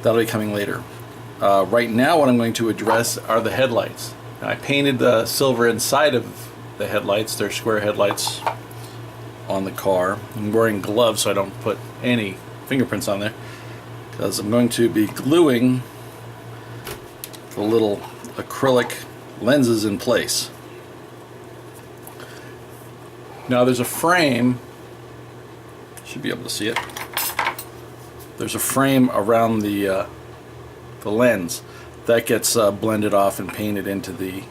That'll be coming later. Right now what I'm going to address are the headlights. I painted the silver inside of the headlights. They're square headlights on the car. I'm wearing gloves so I don't put any fingerprints on there, because I'm going to be gluing the little acrylic lenses in place. Now there's a frame, should be able to see it. There's a frame around the lens that gets blended off and painted into the.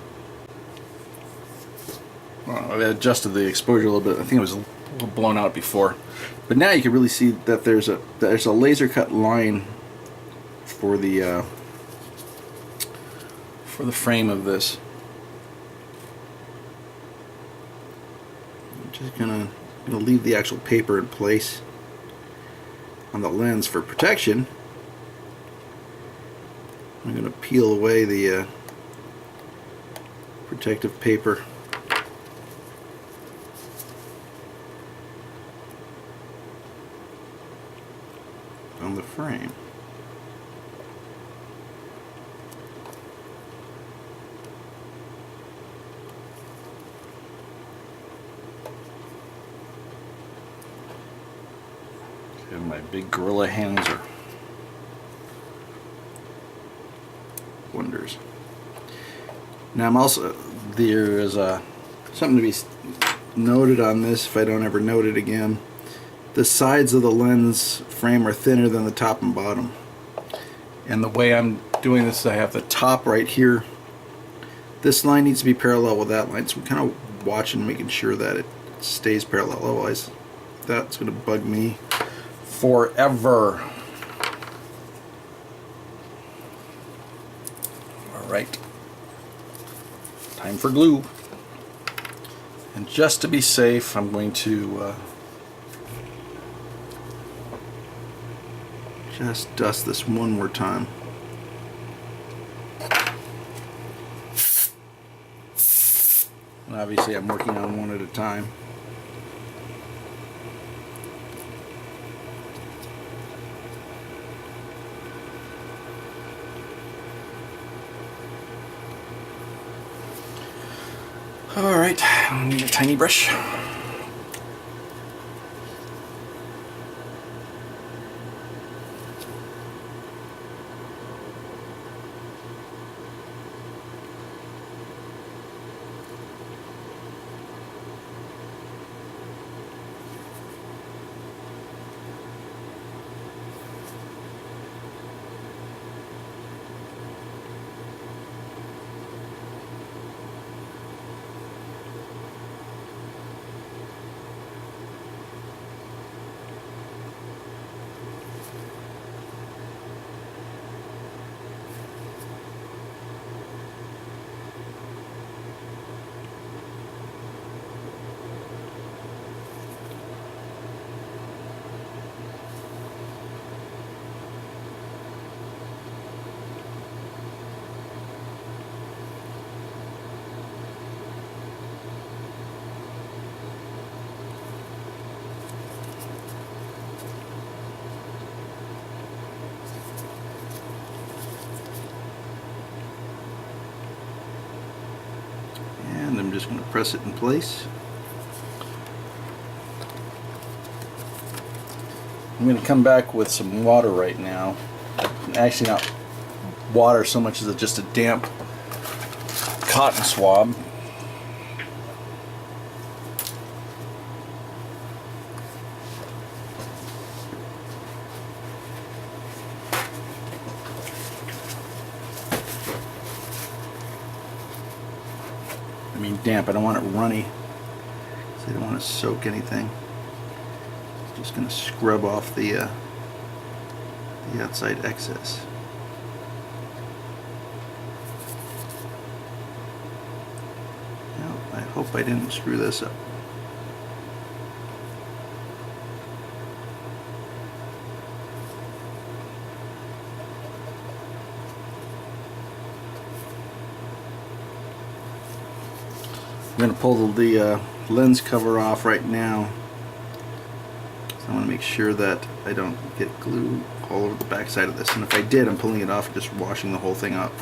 I adjusted the exposure a little bit. I think it was a little blown out before, but now you can really see that there's a laser cut line for the frame of this. I'm just gonna leave the actual paper in place on the lens for protection. I'm going to peel away the protective paper. On the frame. And my big gorilla hands are wonders. Now I'm also, there is something to be noted on this if I don't ever note it again. The sides of the lens frame are thinner than the top and bottom. And the way I'm doing this, I have the top right here. This line needs to be parallel with that line, so I'm kind of watching, making sure that it stays parallel. Otherwise, that's going to bug me forever. Alright, time for glue. And just to be safe, I'm going to just dust this one more time. And obviously I'm working on one at a time. Alright, I need a tiny brush. I'm just going to press it in place. I'm going to come back with some water right now. Actually not water so much as just a damp cotton swab. I mean damp, I don't want it runny, because I don't want to soak anything. Just going to scrub off the outside excess. Now, I hope I didn't screw this up. I'm going to pull the lens cover off right now. So I want to make sure that I don't get glue all over the back side of this. And if I did, I'm pulling it off and just washing the whole thing up.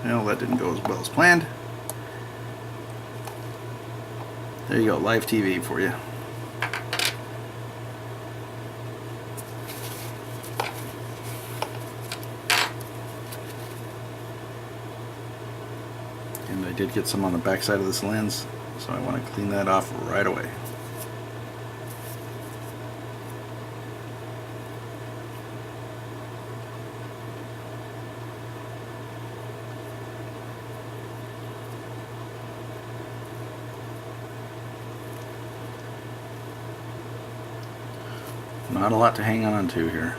Well, that didn't go as well as planned. There you go, live TV for you. And I did get some on the back side of this lens, so I want to clean that off right away. Not a lot to hang on to here.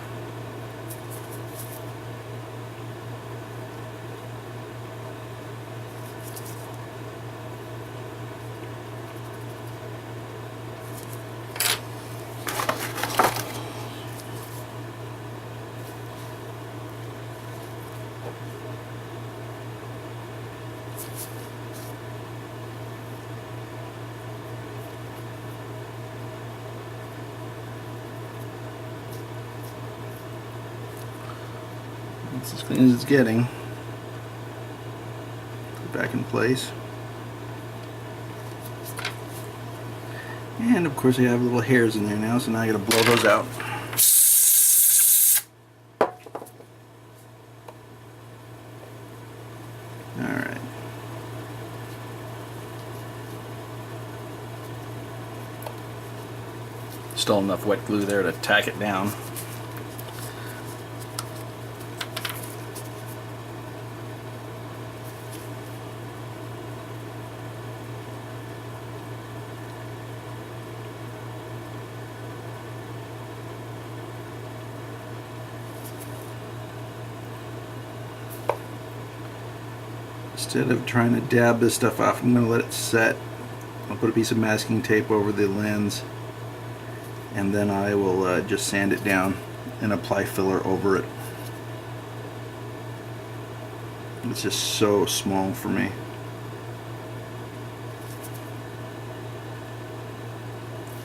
It's as clean as it's getting. Put it back in place. And of course I have little hairs in there now, so now I gotta blow those out. Alright. Still enough wet glue there to tack it down. Instead of trying to dab this stuff off, I'm going to let it set. I'll put a piece of masking tape over the lens, and then I will just sand it down and apply filler over it. It's just so small for me.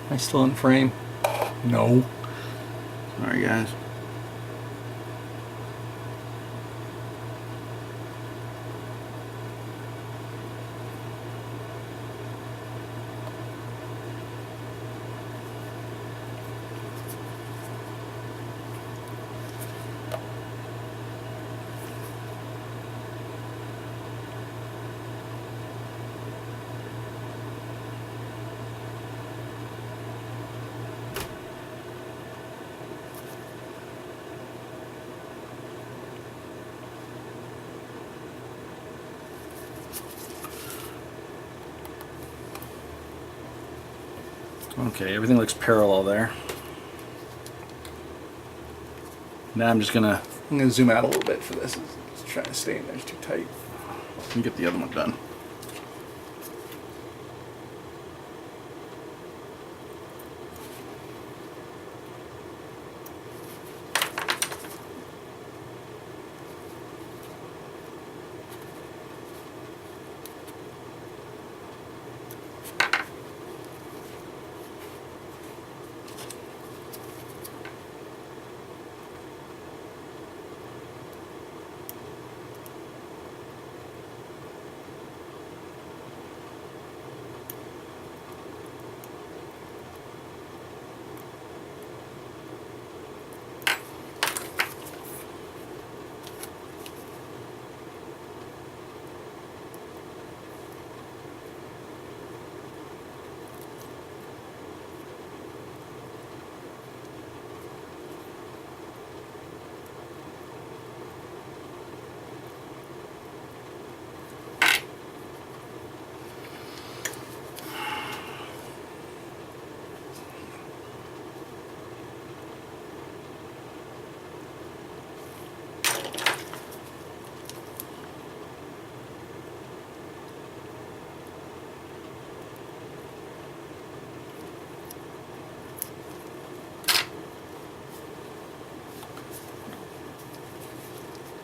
Am I still in frame? No. Sorry guys. Okay, everything looks parallel there. Now I'm gonna zoom out a little bit for this. It's trying to stay in there, it's too tight. Let me get the other one done.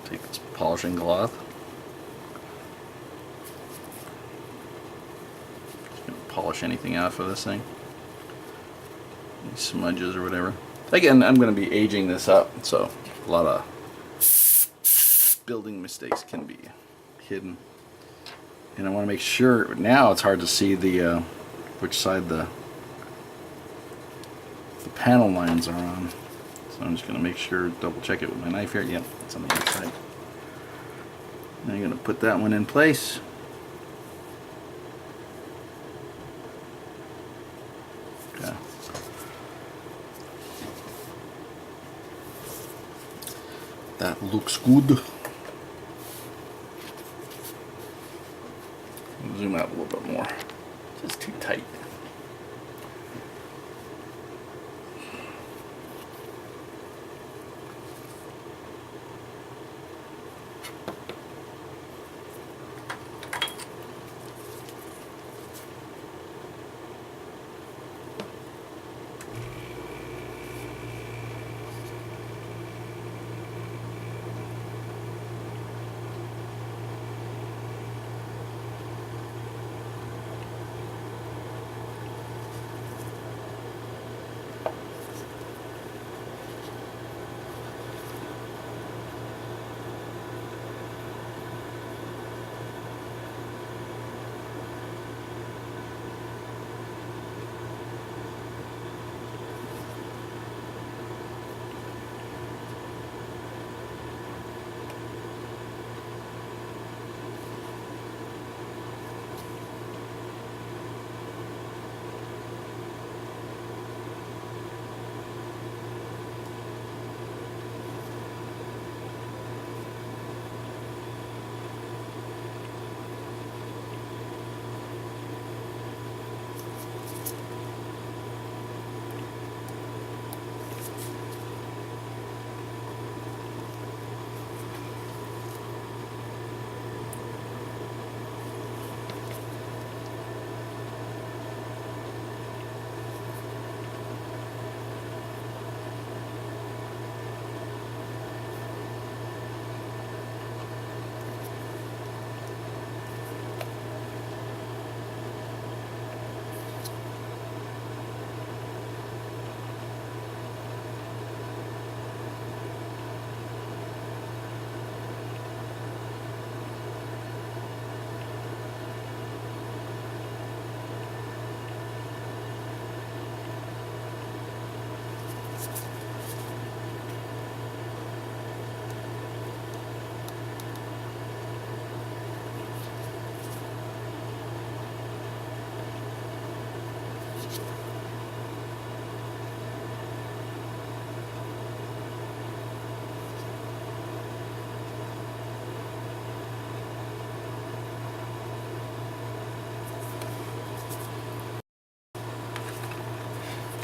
Take this polishing cloth. Just gonna polish anything out for this thing. These smudges or whatever. Again, I'm going to be aging this up, so a lot of building mistakes can be hidden. And I want to make sure, now it's hard to see the which side the panel lines are on. So I'm just going to make sure, double check it with my knife here. Yep, it's on the inside. Now I'm going to put that one in place. Okay. That looks good. Zoom out a little bit more. Just too tight.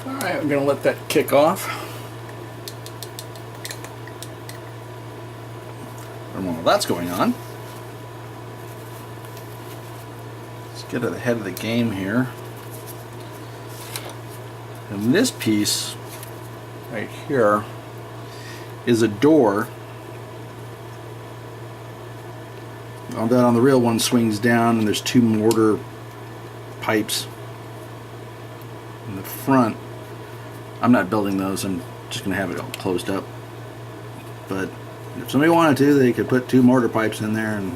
Alright, I'm going to let that kick off. And while that's going on, let's get ahead of the game here. And this piece right here is a door. That on the real one swings down, and there's two mortar pipes in the front. I'm not building those, I'm just going to have it all closed up. But if somebody wanted to, they could put two mortar pipes in there and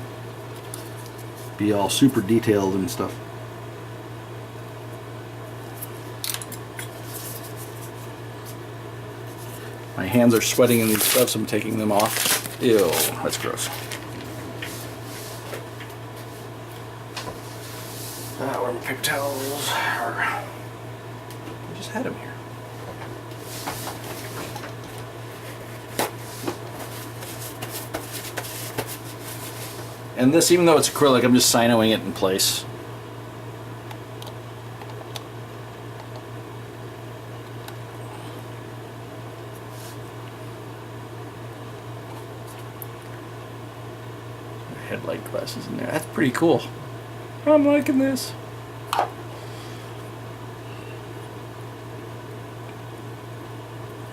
be all super detailed and stuff. My hands are sweating in these stuff, so I'm taking them off. Ew, that's gross. Where are my paper towels? I just had them here. And this, even though it's acrylic, I'm just sinoing it in place. Headlight glasses in there. That's pretty cool. I'm liking this.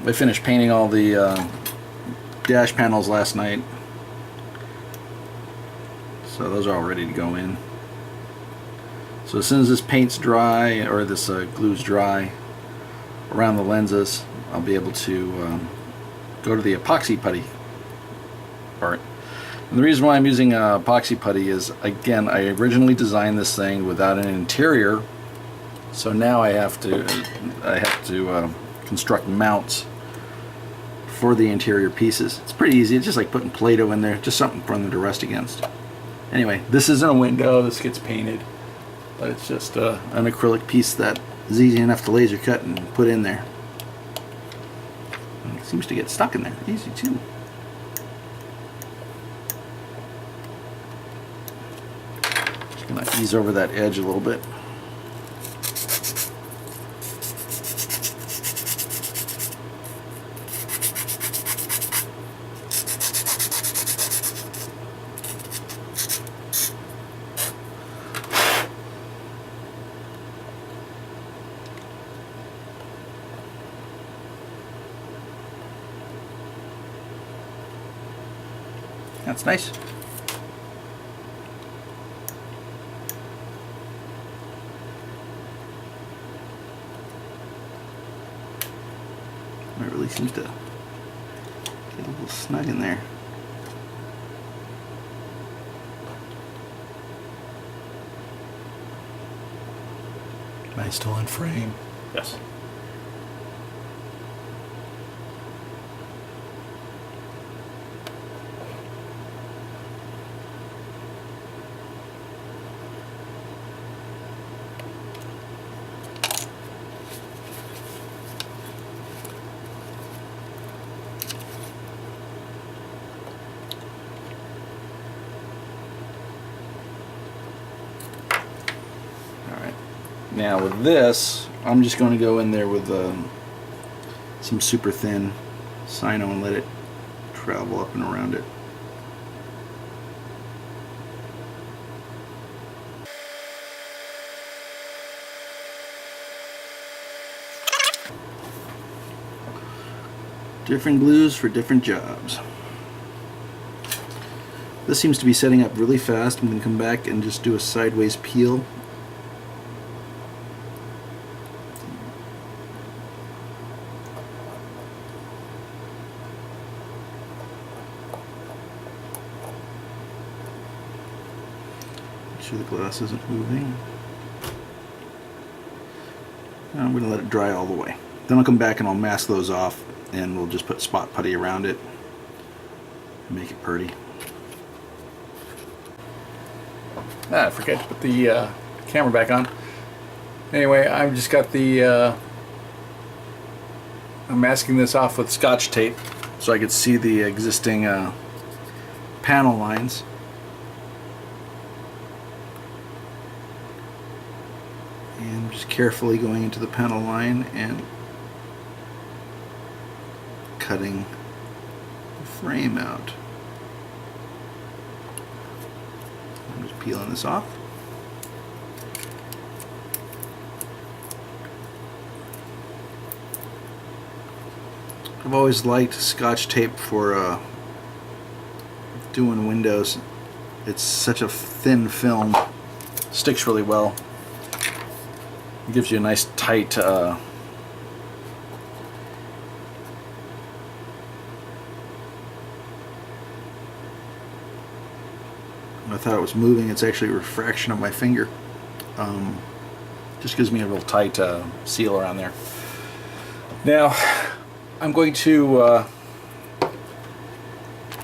I finished painting all the dash panels last night. So those are all ready to go in. So as soon as this paint's dry, or this glue's dry, around the lenses, I'll be able to go to the epoxy putty part. And the reason why I'm using epoxy putty is, again, I originally designed this thing without an interior, so now I have to construct mounts for the interior pieces. It's pretty easy. It's just like putting Play-Doh in there, just something for them to rest against. Anyway, this isn't a window. This gets painted, but it's just an acrylic piece that is easy enough to laser cut and put in there. And it seems to get stuck in there easy too. Just gonna ease over that edge a little bit. That's nice. It really seems to get a little snug in there. Am I still in frame? Yes. Now with this, I'm just going to go in there with some super thin Sino and let it travel up and around it. Different glues for different jobs. This seems to be setting up really fast. I'm going to come back and just do a sideways peel. Make sure the glass isn't moving. And I'm going to let it dry all the way. Then I'll come back and I'll mask those off, and we'll just put spot putty around it and make it pretty. I forget to put the camera back on. Anyway, I've just got the I'm masking this off with Scotch tape so I could see the existing panel lines. And I'm just carefully going into the panel line and cutting the frame out. I'm just peeling this off. I've always liked Scotch tape for doing windows. It's such a thin film, sticks really well. It gives you a nice tight I thought it was moving. It's actually a refraction of my finger. Just gives me a real tight seal around there. Now I'm going to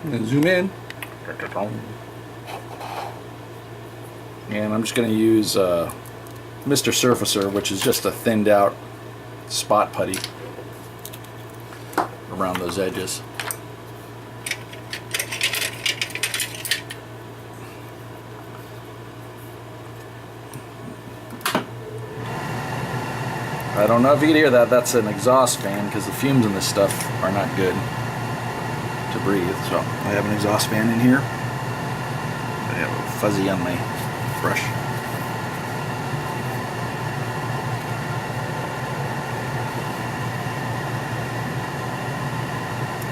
zoom in, and I'm just going to use Mr. Surfacer, which is just a thinned out spot putty around those edges. I don't know if you can hear that. That's an exhaust fan, because the fumes in this stuff are not good to breathe. So I have an exhaust fan in here. I have a fuzzy on my brush.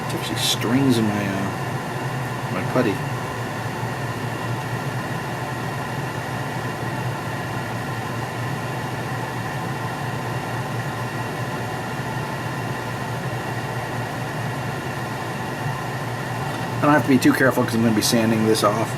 It's actually strings in my putty. don't have to be too careful because I'm going to be sanding this off.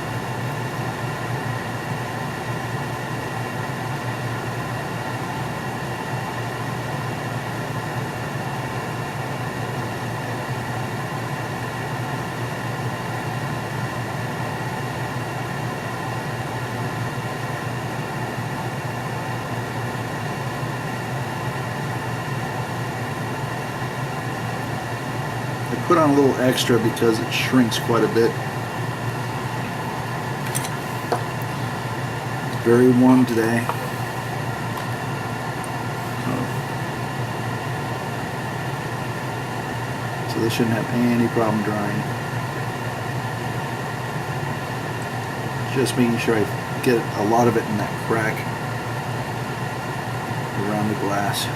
I put on a little extra because it shrinks quite a bit. It's very warm today. So this shouldn't have any problem drying. Just making sure I get a lot of it in that crack around the glass.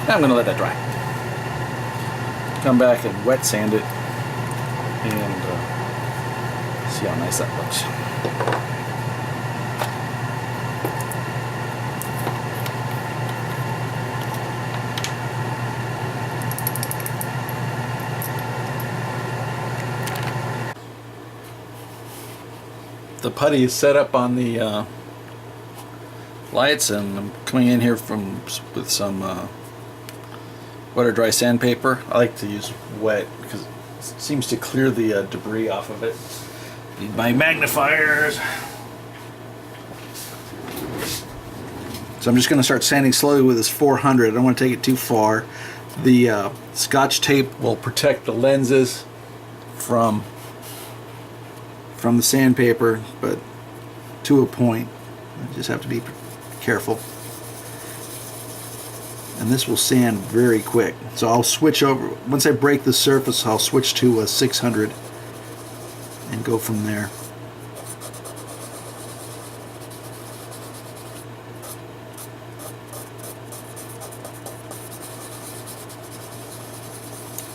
I'm going to let that dry. Come back and wet sand it and see how nice that looks. The putty is set up on the lights, and I'm coming in here with some wet or dry sandpaper. I like to use wet because it seems to clear the debris off of it. Need my magnifiers. So I'm just going to start sanding slowly with this 400. I don't want to take it too far. The Scotch tape Will protect the lenses from from the sandpaper, but to a point. You just have to be careful. And this will sand very quick. So I'll switch over, once I break the surface, I'll switch to a 600 and go from there.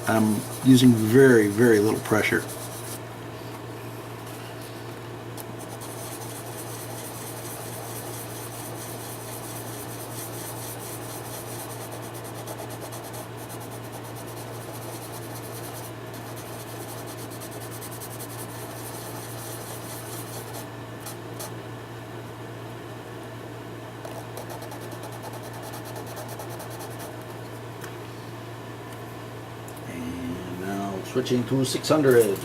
I'm using very, very little pressure. Switching to 600.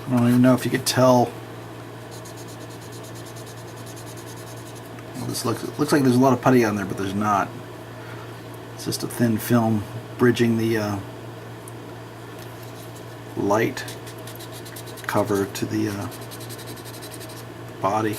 I don't even know if you could tell. Well, this looks like there's a lot of putty on there, but there's not. It's just a thin film bridging the light cover to the body.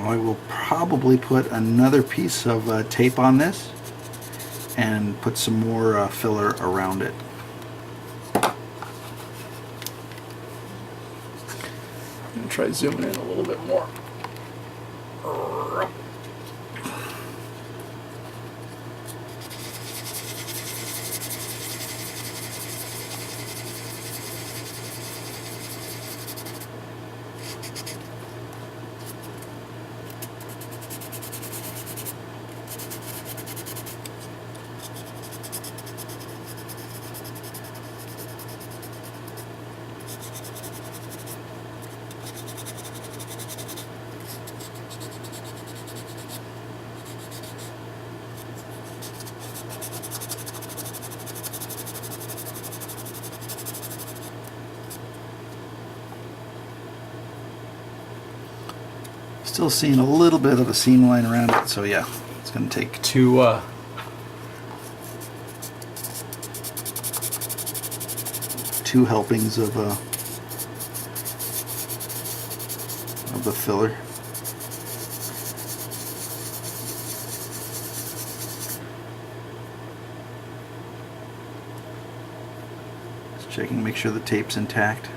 Now I will probably put another piece of tape on this and put some more filler around it. I'm gonna try zooming in a little bit more. Still seeing a little bit of a seam line around it, so yeah, it's going to take Two two helpings of the filler. Just checking to make sure the tape's intact.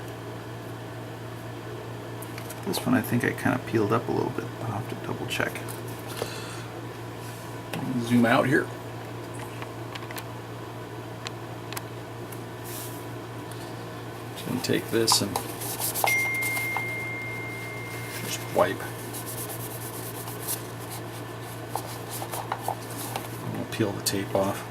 This one I think I kind of peeled up a little bit. I'll have to double check. zoom out here. Just gonna take this and just wipe. I'll peel the tape off.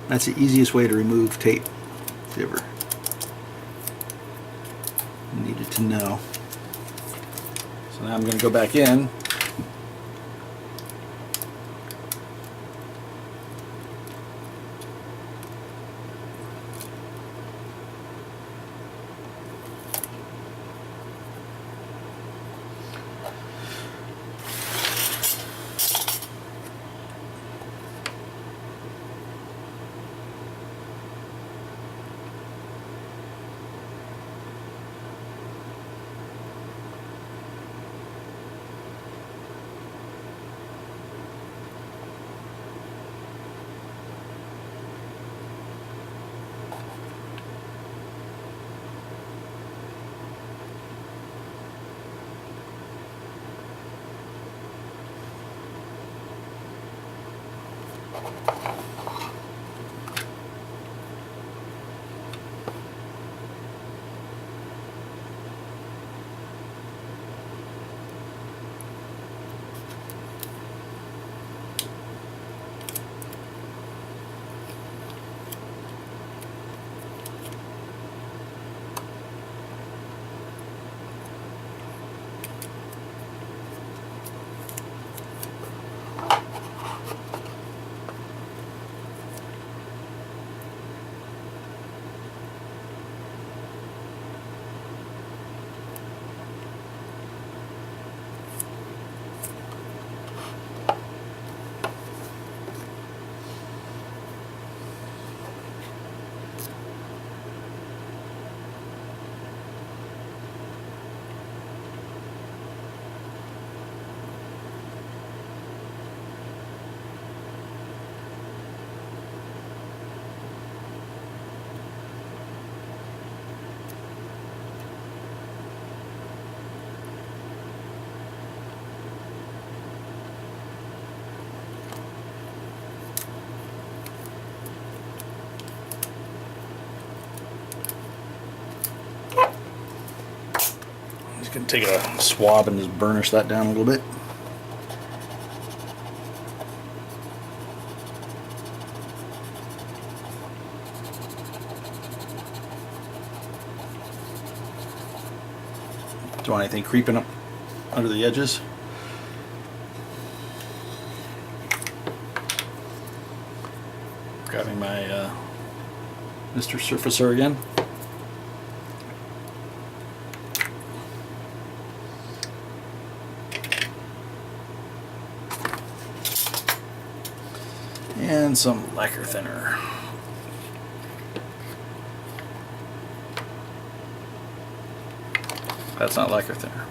That's the easiest way to remove tape, if you ever needed to know. So now I'm going to go back in. Just gonna take a swab and just burnish that down a little bit. Don't want anything creeping up under the edges. Grabbing my Mr. Surfacer again. And some lacquer thinner. That's not lacquer thinner.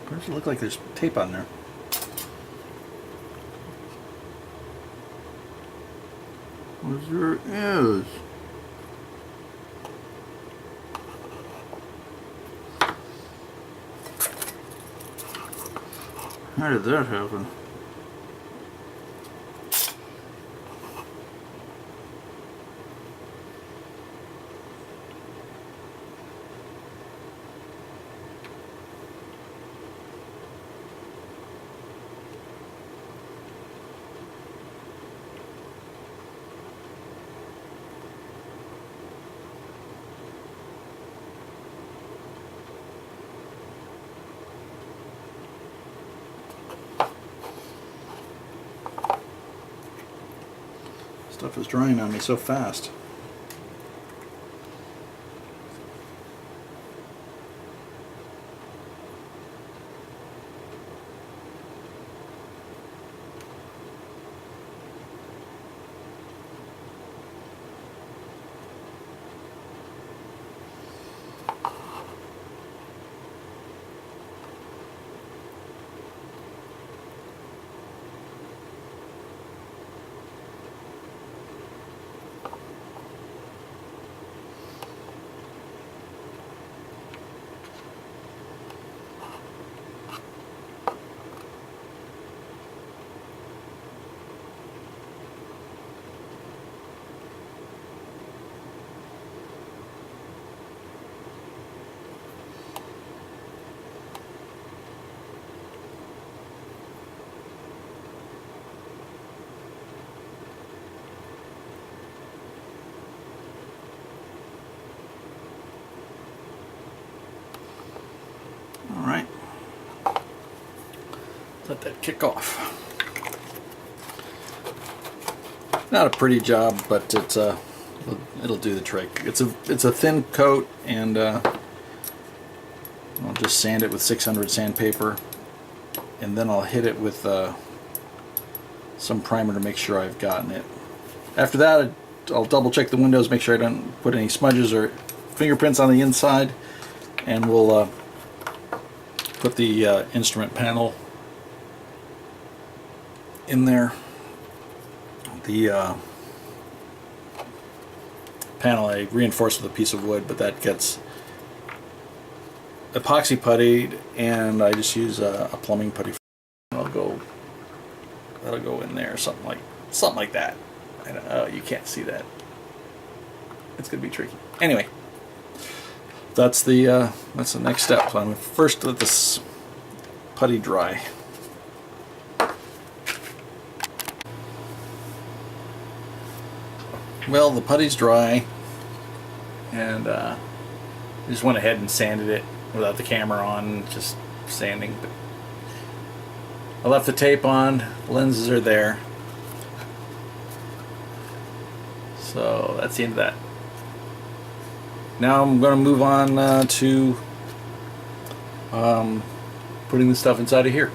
Why does it look like there's tape on there? What there is? How did that happen? Stuff is drying on me so fast. All right. Let that kick off. Not a pretty job, but it's it'll do the trick. It's a thin coat, and I'll just sand it with 600 sandpaper, and then I'll hit it with some primer to make sure I've gotten it. After that, I'll double check the windows, make sure I don't put any smudges or fingerprints on the inside, and we'll put the instrument panel in there. The panel I reinforced with a piece of wood, but that gets epoxy puttied, and I just use a plumbing putty. That'll go in there, something like that. I don't know, you can't see that. It's gonna be tricky. Anyway, that's the next step. So I'm gonna first let this putty dry. Well, the putty's dry, and I just went ahead and sanded it without the camera on, just sanding. But I left the tape on, the lenses are there. So that's the end of that. now I'm going to move on to putting the stuff inside of here.